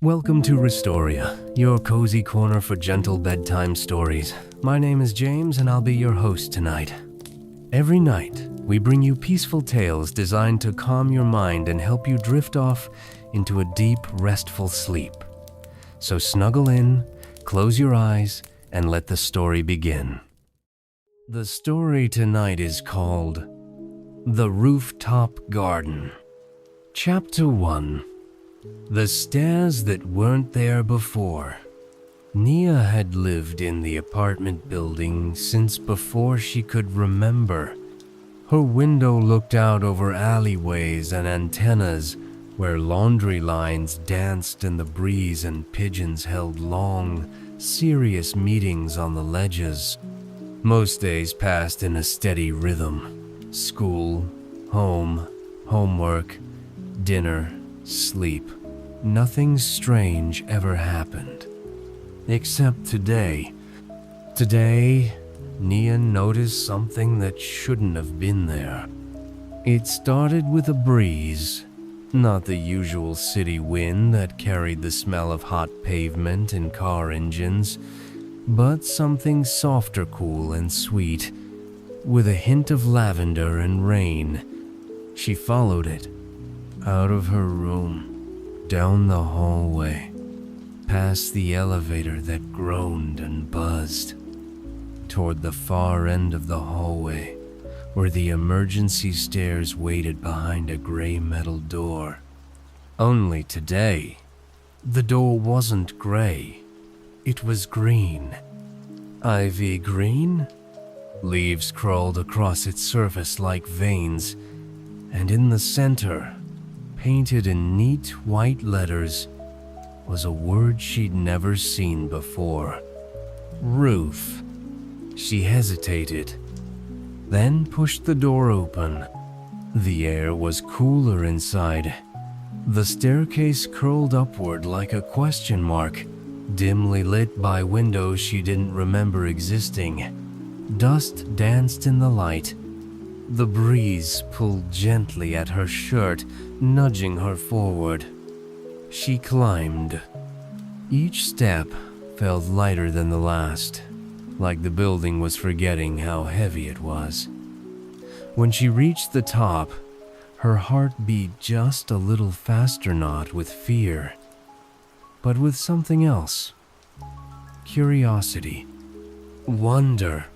Welcome to Restoria, your cozy corner for gentle bedtime stories. My name is James and I'll be your host tonight. Every night, we bring you peaceful tales designed to calm your mind and help you drift off into a deep, restful sleep. So snuggle in, close your eyes, and let the story begin. The story tonight is called The Rooftop Garden. Chapter 1. The Stairs That Weren't There Before. Nia had lived in the apartment building since before she could remember. Her window looked out over alleyways and antennas where laundry lines danced in the breeze and pigeons held long, serious meetings on the ledges. Most days passed in a steady rhythm. School, home, homework, dinner, sleep. Nothing strange ever happened. Except today. Today, Nia noticed something that shouldn't have been there. It started with a breeze. Not the usual city wind that carried the smell of hot pavement and car engines, but something softer, cool, and sweet, with a hint of lavender and rain. She followed it. Out of her room, down the hallway, past the elevator that groaned and buzzed, toward the far end of the hallway, where the emergency stairs waited behind a gray metal door. Only today, the door wasn't gray, it was green. Ivy green? Leaves crawled across its surface like veins, and in the center, painted in neat white letters, was a word she'd never seen before. Roof. She hesitated, then pushed the door open. The air was cooler inside. The staircase curled upward like a question mark, dimly lit by windows she didn't remember existing. Dust danced in the light. The breeze pulled gently at her shirt, nudging her forward. She climbed. Each step felt lighter than the last, like the building was forgetting how heavy it was. When she reached the top, her heart beat just a little faster, not with fear, but with something else. Curiosity. Wonder.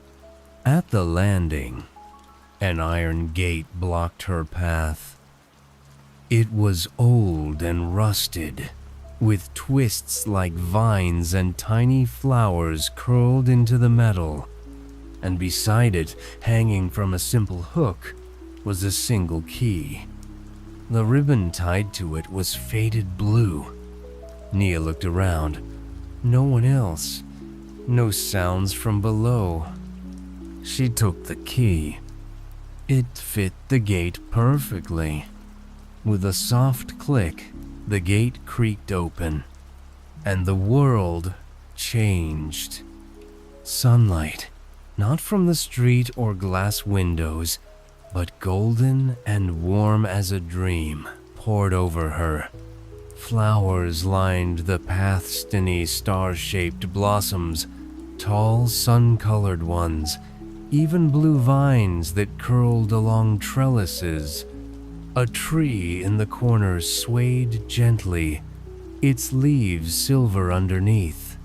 At the landing, an iron gate blocked her path. It was old and rusted, with twists like vines and tiny flowers curled into the metal, and beside it, hanging from a simple hook, was a single key. The ribbon tied to it was faded blue. Nia looked around. No one else. No sounds from below. She took the key. It fit the gate perfectly. With a soft click, the gate creaked open, and the world changed. Sunlight, not from the street or glass windows, but golden and warm as a dream, poured over her. Flowers lined the path's tiny star-shaped blossoms, tall sun-colored ones, even blue vines that curled along trellises. A tree in the corner swayed gently, its leaves silver underneath.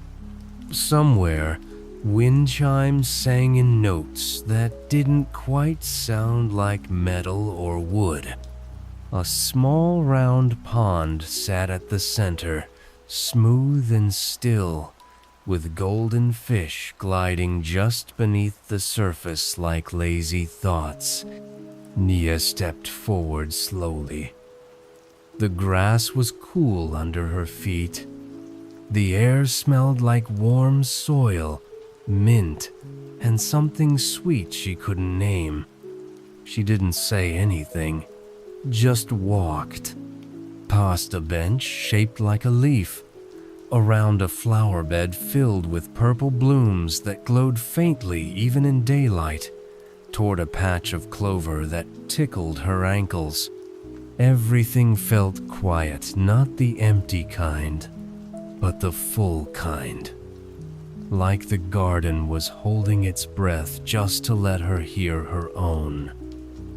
Somewhere, wind chimes sang in notes that didn't quite sound like metal or wood. A small round pond sat at the center, smooth and still, with golden fish gliding just beneath the surface like lazy thoughts. Nia stepped forward slowly. The grass was cool under her feet. The air smelled like warm soil, mint, and something sweet she couldn't name. She didn't say anything, just walked. Past a bench shaped like a leaf, around a flower bed filled with purple blooms that glowed faintly even in daylight, toward a patch of clover that tickled her ankles. Everything felt quiet, not the empty kind. but the full kind. Like the garden was holding its breath just to let her hear her own.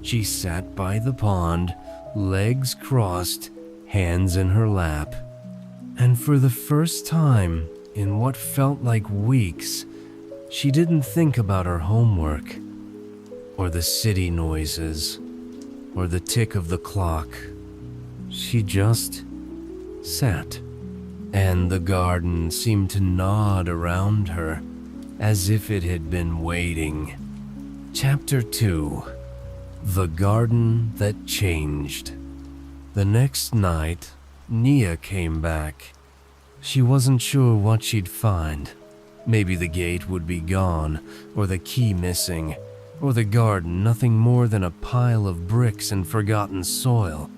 She sat by the pond, legs crossed, hands in her lap, and for the first time in what felt like weeks, she didn't think about her homework, or the city noises, or the tick of the clock. She just sat, and the garden seemed to nod around her as if it had been waiting. Chapter 2: The Garden That Changed. The next night, Nia came back. She wasn't sure what she'd find. Maybe the gate would be gone, or the key missing, or the garden nothing more than a pile of bricks and forgotten soil.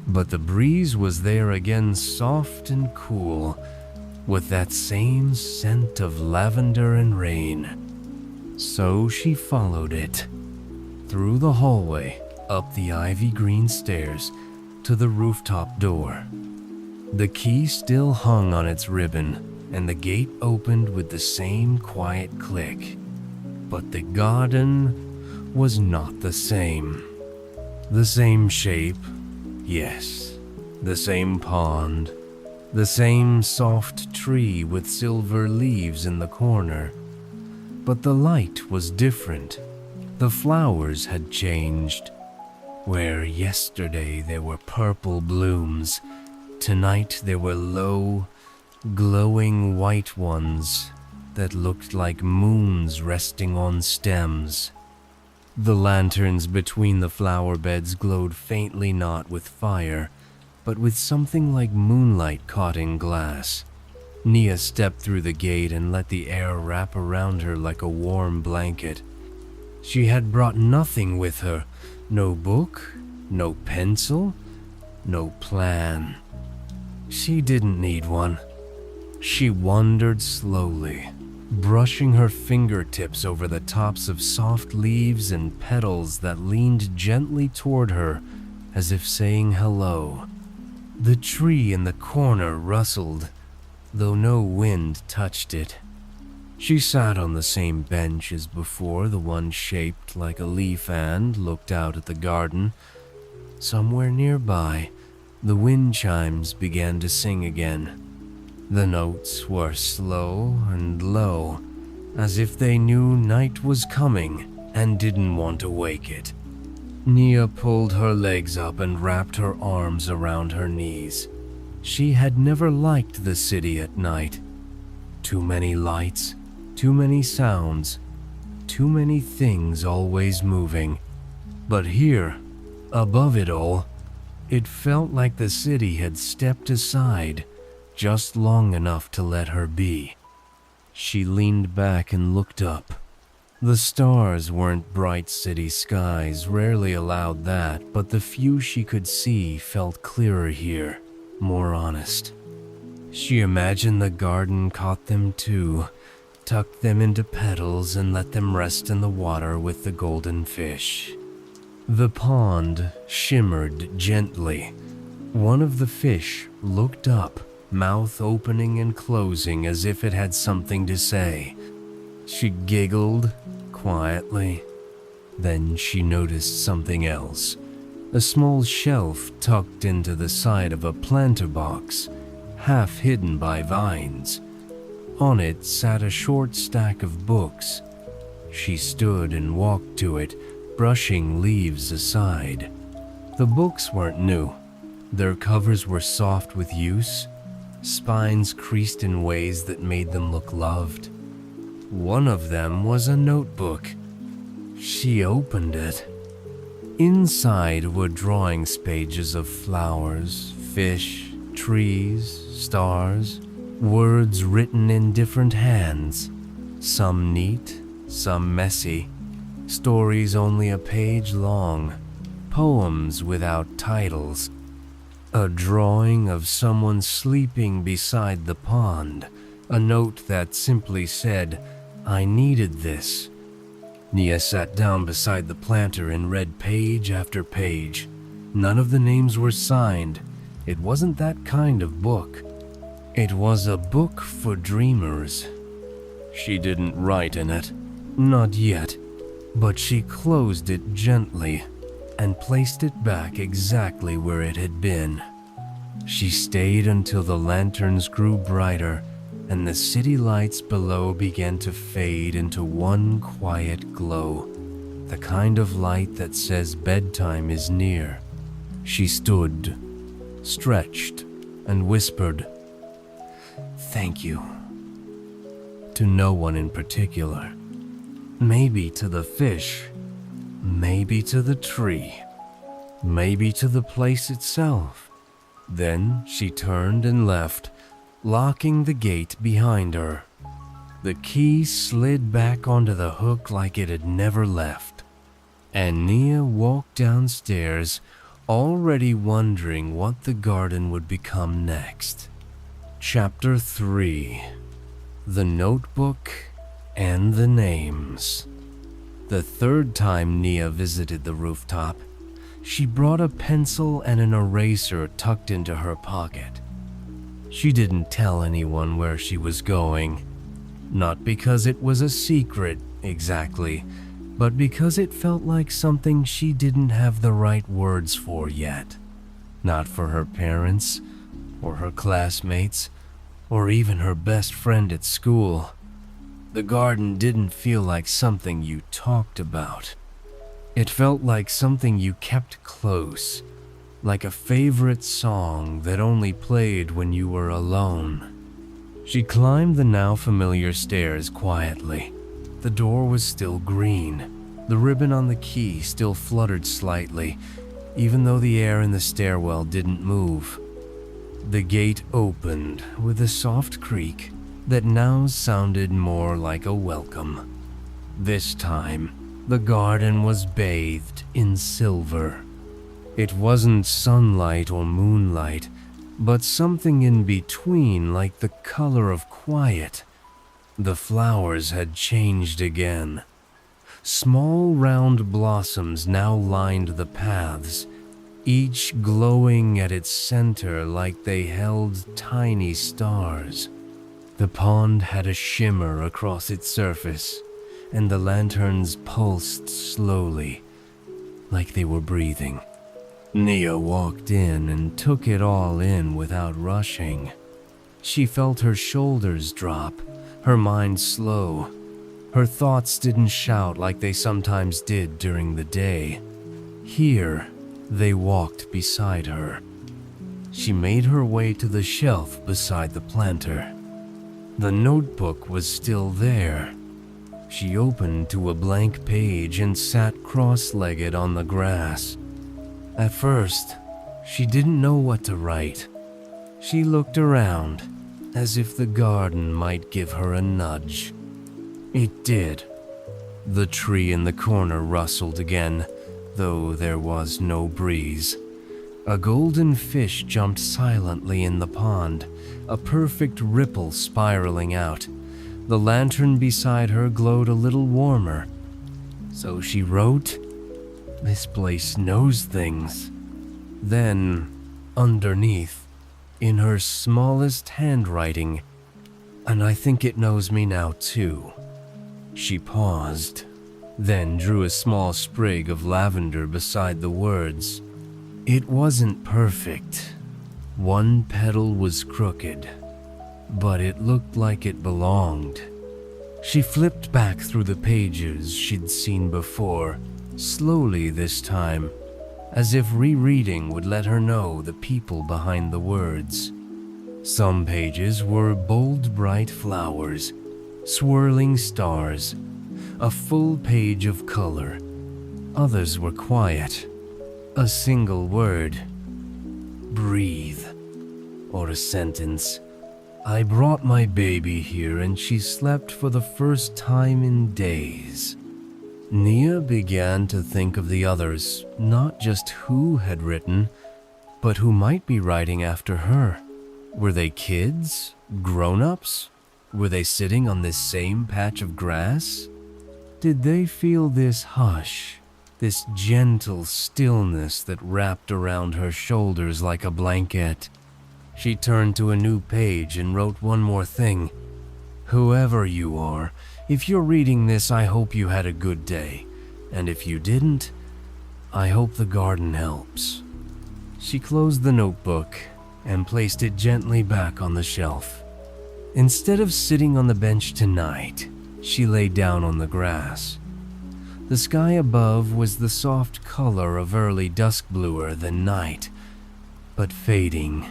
But the breeze was there again, soft and cool, with that same scent of lavender and rain. So she followed it, through the hallway, up the ivy-green stairs, to the rooftop door. The key still hung on its ribbon, and the gate opened with the same quiet click. But the garden was not the same. The same shape, yes. The same pond. The same soft tree with silver leaves in the corner. But the light was different. The flowers had changed. Where yesterday there were purple blooms, tonight there were low, glowing white ones that looked like moons resting on stems. The lanterns between the flower beds glowed faintly, not with fire, but with something like moonlight caught in glass. Nia stepped through the gate and let the air wrap around her like a warm blanket. She had brought nothing with her, no book, no pencil, no plan. She didn't need one. She wandered slowly, brushing her fingertips over the tops of soft leaves and petals that leaned gently toward her as if saying hello. The tree in the corner rustled, though no wind touched it. She sat on the same bench as before, the one shaped like a leaf, and looked out at the garden. Somewhere nearby, the wind chimes began to sing again. The notes were slow and low, as if they knew night was coming and didn't want to wake it. Nia pulled her legs up and wrapped her arms around her knees. She had never liked the city at night. Too many lights, too many sounds, too many things always moving. But here, above it all, it felt like the city had stepped aside just long enough to let her be. She leaned back and looked up. The stars weren't bright city skies, rarely allowed that, but the few she could see felt clearer here, more honest. She imagined the garden caught them too, tucked them into petals and let them rest in the water with the golden fish. The pond shimmered gently. One of the fish looked up, mouth opening and closing as if it had something to say. She giggled quietly. Then she noticed something else. A small shelf tucked into the side of a planter box, half hidden by vines. On it sat a short stack of books. She stood and walked to it, brushing leaves aside. The books weren't new. Their covers were soft with use, spines creased in ways that made them look loved. One of them was a notebook. She opened it. Inside were drawings pages of flowers, fish, trees, stars, words written in different hands, some neat, some messy, stories only a page long, poems without titles. A drawing of someone sleeping beside the pond, a note that simply said, "I needed this." Nia sat down beside the planter and read page after page. None of the names were signed. It wasn't that kind of book. It was a book for dreamers. She didn't write in it, not yet, but she closed it gently and placed it back exactly where it had been. She stayed until the lanterns grew brighter and the city lights below began to fade into one quiet glow, the kind of light that says bedtime is near. She stood, stretched, and whispered, "Thank you." To no one in particular. Maybe to the fish, maybe to the tree, maybe to the place itself. Then she turned and left, locking the gate behind her. The key slid back onto the hook like it had never left, and Nia walked downstairs, already wondering what the garden would become next. Chapter 3: The Notebook and the Names. The third time Nia visited the rooftop, she brought a pencil and an eraser tucked into her pocket. She didn't tell anyone where she was going, not because it was a secret exactly, but because it felt like something she didn't have the right words for yet. Not for her parents, or her classmates, or even her best friend at school. The garden didn't feel like something you talked about. It felt like something you kept close, like a favorite song that only played when you were alone. She climbed the now familiar stairs quietly. The door was still green. The ribbon on the key still fluttered slightly, even though the air in the stairwell didn't move. The gate opened with a soft creak that now sounded more like a welcome. This time, the garden was bathed in silver. It wasn't sunlight or moonlight, but something in between, like the color of quiet. The flowers had changed again. Small round blossoms now lined the paths, each glowing at its center like they held tiny stars. The pond had a shimmer across its surface, and the lanterns pulsed slowly, like they were breathing. Nia walked in and took it all in without rushing. She felt her shoulders drop, her mind slow. Her thoughts didn't shout like they sometimes did during the day. Here, they walked beside her. She made her way to the shelf beside the planter. The notebook was still there. She opened to a blank page and sat cross-legged on the grass. At first, she didn't know what to write. She looked around, as if the garden might give her a nudge. It did. The tree in the corner rustled again, though there was no breeze. A golden fish jumped silently in the pond, a perfect ripple spiraling out. The lantern beside her glowed a little warmer. So she wrote, "This place knows things." Then, underneath, in her smallest handwriting, "And I think it knows me now too." She paused, then drew a small sprig of lavender beside the words. It wasn't perfect. One petal was crooked, but it looked like it belonged. She flipped back through the pages she'd seen before, slowly this time, as if rereading would let her know the people behind the words. Some pages were bold, bright flowers, swirling stars, a full page of color. Others were quiet, a single word, breathe, or a sentence. "I brought my baby here and she slept for the first time in days." Nia began to think of the others, not just who had written, but who might be writing after her. Were they kids? Grown-ups? Were they sitting on this same patch of grass? Did they feel this hush, this gentle stillness that wrapped around her shoulders like a blanket? She turned to a new page and wrote one more thing. Whoever you are, if you're reading this, I hope you had a good day. And if you didn't, I hope the garden helps. She closed the notebook and placed it gently back on the shelf. Instead of sitting on the bench tonight, she lay down on the grass. The sky above was the soft color of early dusk, bluer than night, but fading.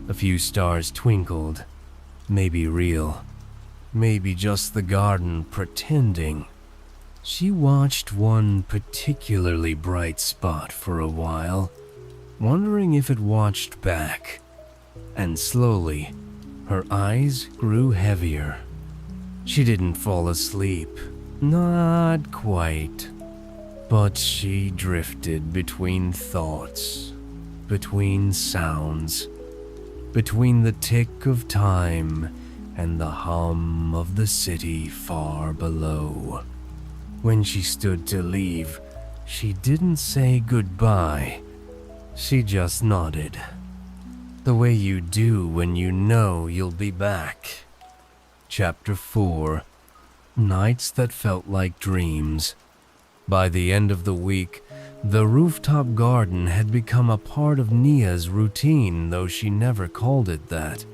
A few stars twinkled, maybe real, maybe just the garden pretending. She watched one particularly bright spot for a while, wondering if it watched back, and slowly, her eyes grew heavier. She didn't fall asleep, not quite, but she drifted between thoughts, between sounds, between the tick of time and the hum of the city far below. When she stood to leave, she didn't say goodbye. She just nodded, the way you do when you know you'll be back. Chapter 4. Nights that felt like dreams. By the end of the week, the rooftop garden had become a part of Nia's routine, though she never called it that.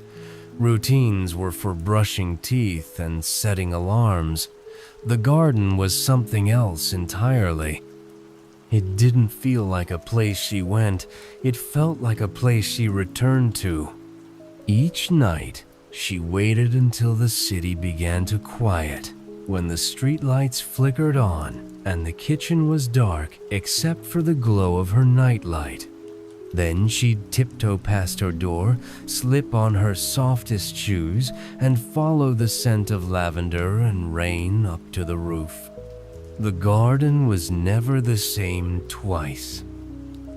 Routines were for brushing teeth and setting alarms. The garden was something else entirely. It didn't feel like a place she went, it felt like a place she returned to. Each night, she waited until the city began to quiet, when the streetlights flickered on and the kitchen was dark except for the glow of her nightlight. Then she'd tiptoe past her door, slip on her softest shoes, and follow the scent of lavender and rain up to the roof. The garden was never the same twice.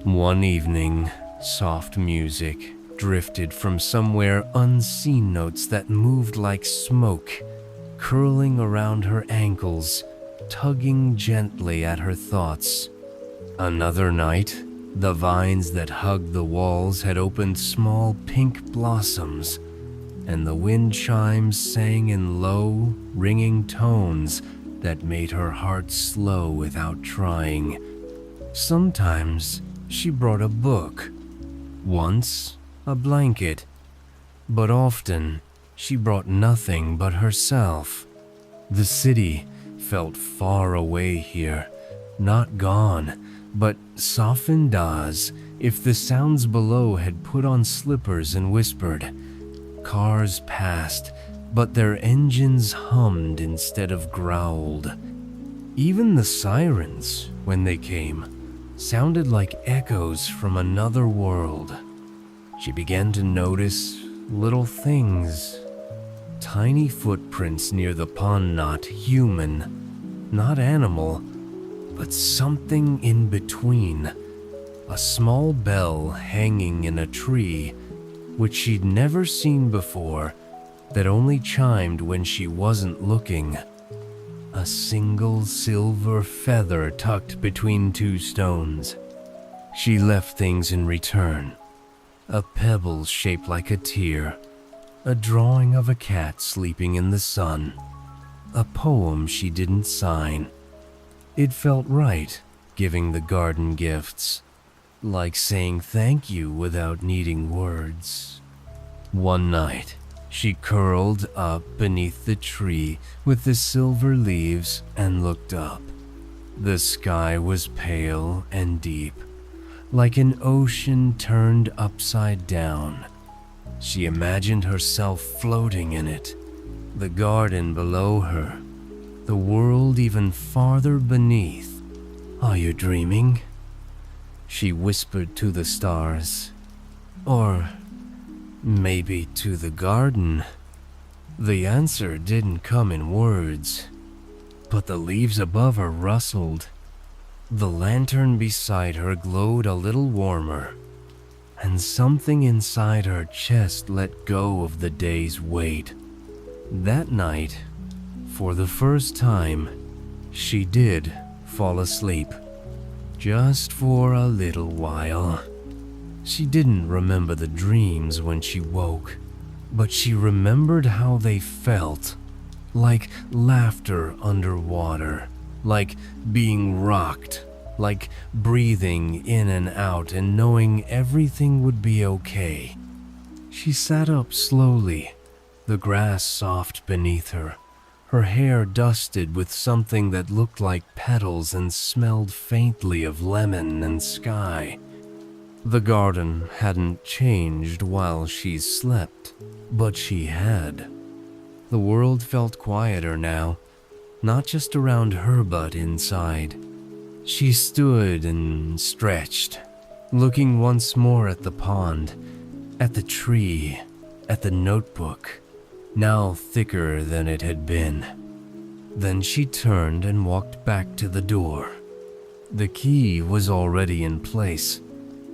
One evening, soft music drifted from somewhere unseen, notes that moved like smoke, curling around her ankles, tugging gently at her thoughts. Another night, the vines that hugged the walls had opened small pink blossoms, and the wind chimes sang in low, ringing tones that made her heart slow without trying. Sometimes she brought a book, once a blanket, but often she brought nothing but herself. The city felt far away here, not gone, but softened as if the sounds below had put on slippers and whispered. Cars passed, but their engines hummed instead of growled. Even the sirens, when they came, sounded like echoes from another world. She began to notice little things. Tiny footprints near the pond, not human, not animal, but something in between. A small bell hanging in a tree, which she'd never seen before, that only chimed when she wasn't looking. A single silver feather tucked between two stones. She left things in return. A pebble shaped like a tear, a drawing of a cat sleeping in the sun, a poem she didn't sign. It felt right, giving the garden gifts, like saying thank you without needing words. One night, she curled up beneath the tree with the silver leaves and looked up. The sky was pale and deep, like an ocean turned upside down. She imagined herself floating in it, the garden below her, the world even farther beneath. "Are you dreaming?" she whispered to the stars. Or maybe to the garden. The answer didn't come in words, but the leaves above her rustled. The lantern beside her glowed a little warmer, and something inside her chest let go of the day's weight. That night, for the first time, she did fall asleep, just for a little while. She didn't remember the dreams when she woke, but she remembered how they felt, like laughter underwater, like being rocked, like breathing in and out and knowing everything would be okay. She sat up slowly, the grass soft beneath her, her hair dusted with something that looked like petals and smelled faintly of lemon and sky. The garden hadn't changed while she slept, but she had. The world felt quieter now, not just around her but inside. She stood and stretched, looking once more at the pond, at the tree, at the notebook, now thicker than it had been. Then she turned and walked back to the door. The key was already in place.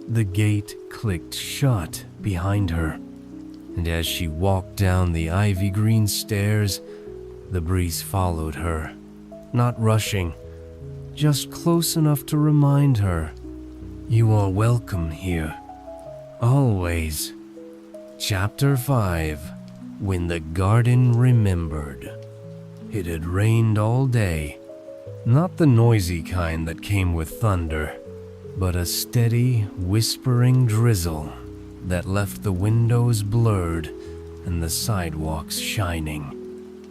The gate clicked shut behind her, and as she walked down the ivy-green stairs, the breeze followed her, not rushing, just close enough to remind her, "You are welcome here, always." Chapter 5. When the Garden Remembered. It had rained all day, not the noisy kind that came with thunder, but a steady, whispering drizzle that left the windows blurred and the sidewalks shining.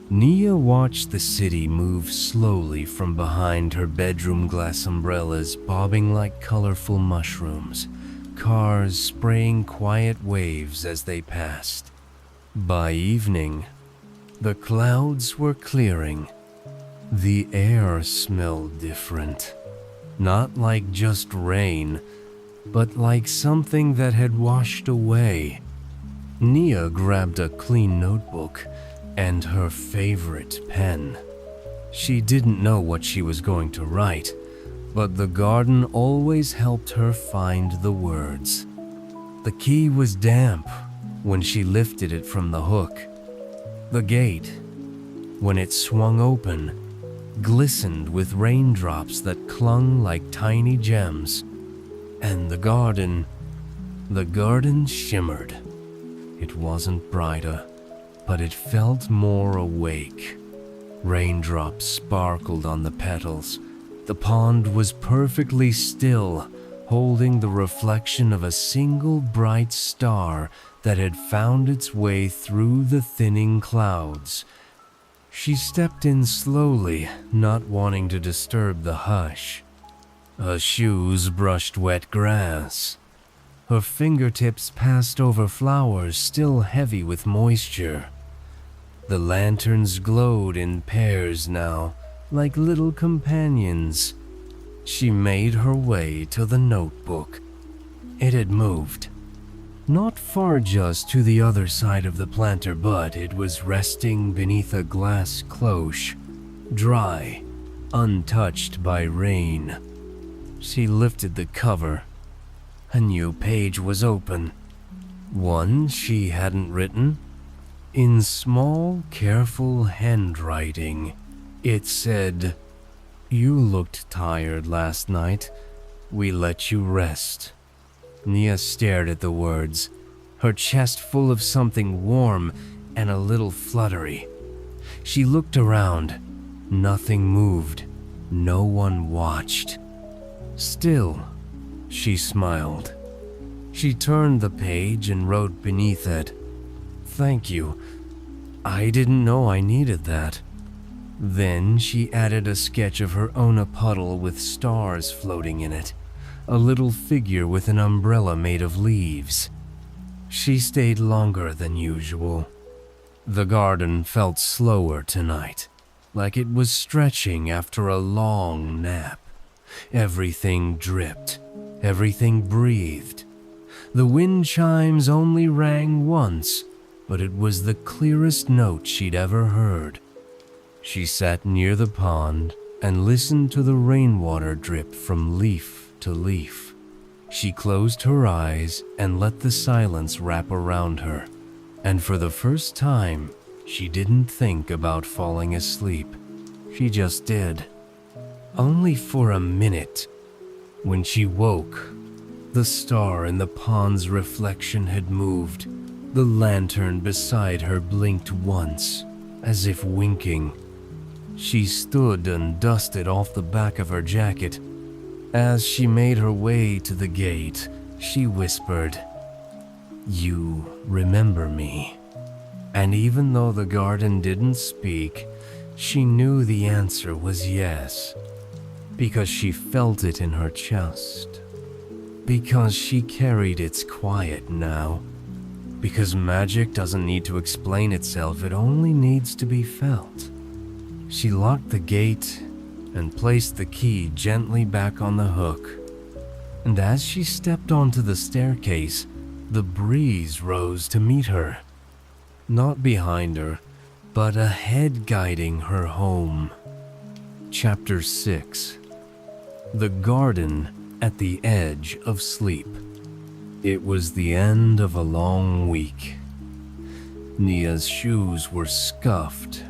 Nia watched the city move slowly from behind her bedroom glass umbrellas bobbing like colorful mushrooms, cars spraying quiet waves as they passed. By evening, the clouds were clearing. The air smelled different. Not like just rain, but like something that had washed away. Nia grabbed a clean notebook and her favorite pen. She didn't know what she was going to write, but the garden always helped her find the words. The key was damp when she lifted it from the hook. The gate, when it swung open, glistened with raindrops that clung like tiny gems. And the garden shimmered. It wasn't brighter, but it felt more awake. Raindrops sparkled on the petals. The pond was perfectly still, holding the reflection of a single bright star that had found its way through the thinning clouds. She stepped in slowly, not wanting to disturb the hush. Her shoes brushed wet grass. Her fingertips passed over flowers still heavy with moisture. The lanterns glowed in pairs now, like little companions. She made her way to the notebook. It had moved. Not far, just to the other side of the planter, but it was resting beneath a glass cloche, dry, untouched by rain. She lifted the cover. A new page was open. One she hadn't written. In small, careful handwriting, it said, "You looked tired last night. We let you rest." Nia stared at the words, her chest full of something warm and a little fluttery. She looked around. Nothing moved. No one watched. Still, she smiled. She turned the page and wrote beneath it, "Thank you. I didn't know I needed that." Then she added a sketch of her own, a puddle with stars floating in it, a little figure with an umbrella made of leaves. She stayed longer than usual. The garden felt slower tonight, like it was stretching after a long nap. Everything dripped, everything breathed. The wind chimes only rang once, but it was the clearest note she'd ever heard. She sat near the pond and listened to the rainwater drip from leaf to leaf. She closed her eyes and let the silence wrap around her. And for the first time, she didn't think about falling asleep. She just did. Only for a minute. When she woke, The star in the pond's reflection had moved. The lantern beside her blinked once, as if winking. She stood and dusted off the back of her jacket. As she made her way to the gate, she whispered, "You remember me?" And even though the garden didn't speak, she knew the answer was yes, because she felt it in her chest, because she carried its quiet now, because magic doesn't need to explain itself, it only needs to be felt. She locked the gate and placed the key gently back on the hook, and as she stepped onto the staircase, the breeze rose to meet her. Not behind her, but ahead, guiding her home. Chapter 6. The Garden at the Edge of Sleep. It was the end of a long week. Nia's shoes were scuffed.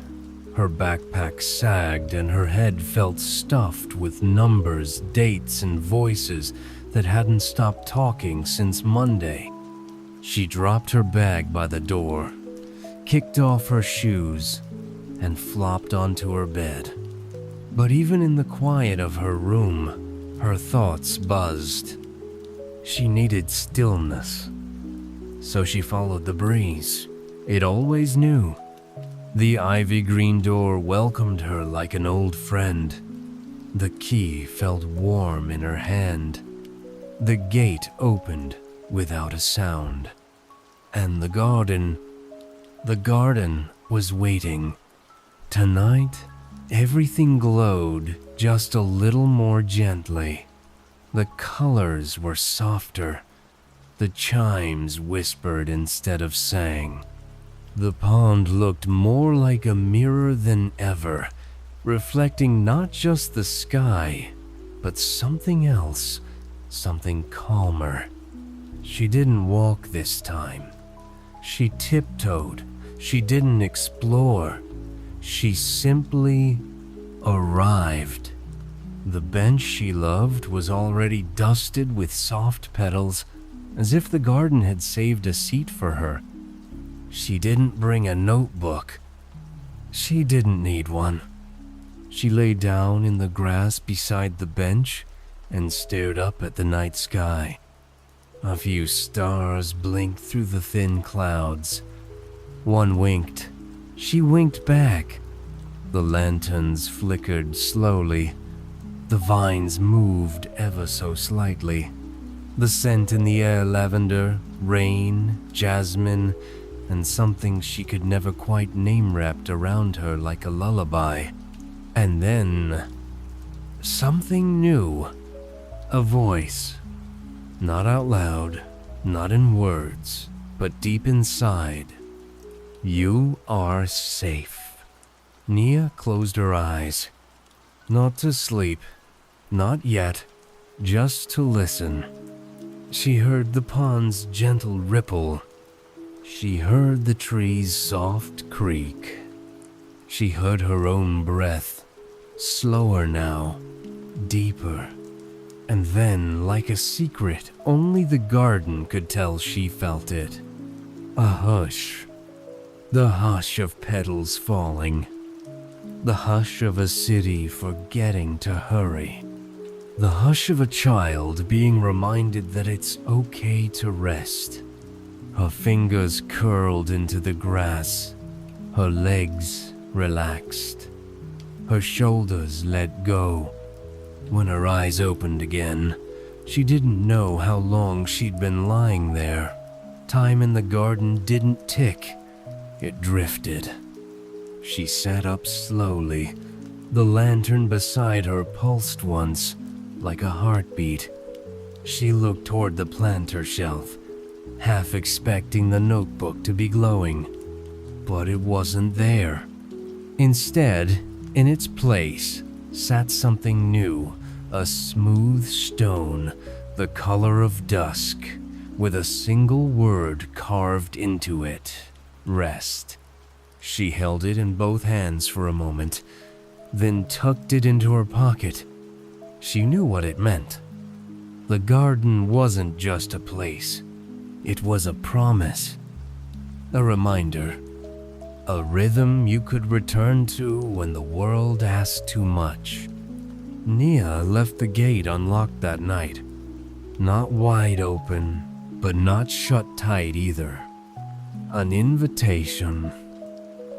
Her backpack sagged and her head felt stuffed with numbers, dates, and voices that hadn't stopped talking since Monday. She dropped her bag by the door, kicked off her shoes, and flopped onto her bed. But even in the quiet of her room, her thoughts buzzed. She needed stillness. So she followed the breeze. It always knew. The ivy green door welcomed her like an old friend. The key felt warm in her hand. The gate opened without a sound. And the garden was waiting. Tonight, everything glowed just a little more gently. The colors were softer. The chimes whispered instead of sang. The pond looked more like a mirror than ever, reflecting not just the sky, but something else, something calmer. She didn't walk this time. She tiptoed. She didn't explore. She simply arrived. The bench she loved was already dusted with soft petals, as if the garden had saved a seat for her. She didn't bring a notebook. She didn't need one. She lay down in the grass beside the bench and stared up at the night sky. A few stars blinked through the thin clouds. One winked. She winked back. The lanterns flickered slowly. The vines moved ever so slightly. The scent in the air, lavender, rain, jasmine, and something she could never quite name, wrapped around her like a lullaby. And then, something new. A voice. Not out loud, not in words, but deep inside. "You are safe." Nia closed her eyes. Not to sleep, not yet, just to listen. She heard the pond's gentle ripple. She heard the tree's soft creak. She heard her own breath, slower now, deeper. And then, like a secret, only the garden could tell, she felt it. A hush. The hush of petals falling. The hush of a city forgetting to hurry. The hush of a child being reminded that it's okay to rest. Her fingers curled into the grass. Her legs relaxed. Her shoulders let go. When her eyes opened again, she didn't know how long she'd been lying there. Time in the garden didn't tick. It drifted. She sat up slowly. The lantern beside her pulsed once, like a heartbeat. She looked toward the planter shelf, half expecting the notebook to be glowing. But it wasn't there. Instead, in its place, sat something new, a smooth stone, the color of dusk, with a single word carved into it: rest. She held it in both hands for a moment, then tucked it into her pocket. She knew what it meant. The garden wasn't just a place. It was a promise, a reminder, a rhythm you could return to when the world asked too much. Nia left the gate unlocked that night. Not wide open, but not shut tight either. An invitation.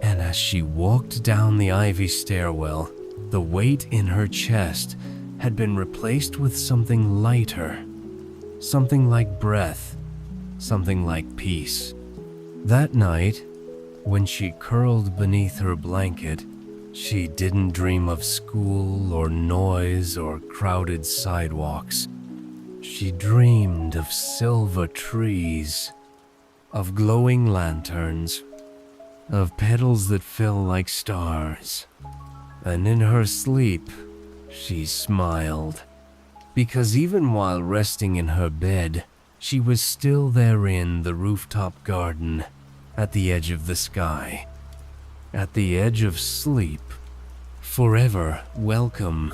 And as she walked down the ivy stairwell, the weight in her chest had been replaced with something lighter. Something like breath. Something like peace. That night, when she curled beneath her blanket, she didn't dream of school or noise or crowded sidewalks. She dreamed of silver trees, of glowing lanterns, of petals that fell like stars. And in her sleep, she smiled, because even while resting in her bed, she was still there in the rooftop garden, at the edge of the sky, at the edge of sleep, forever welcome.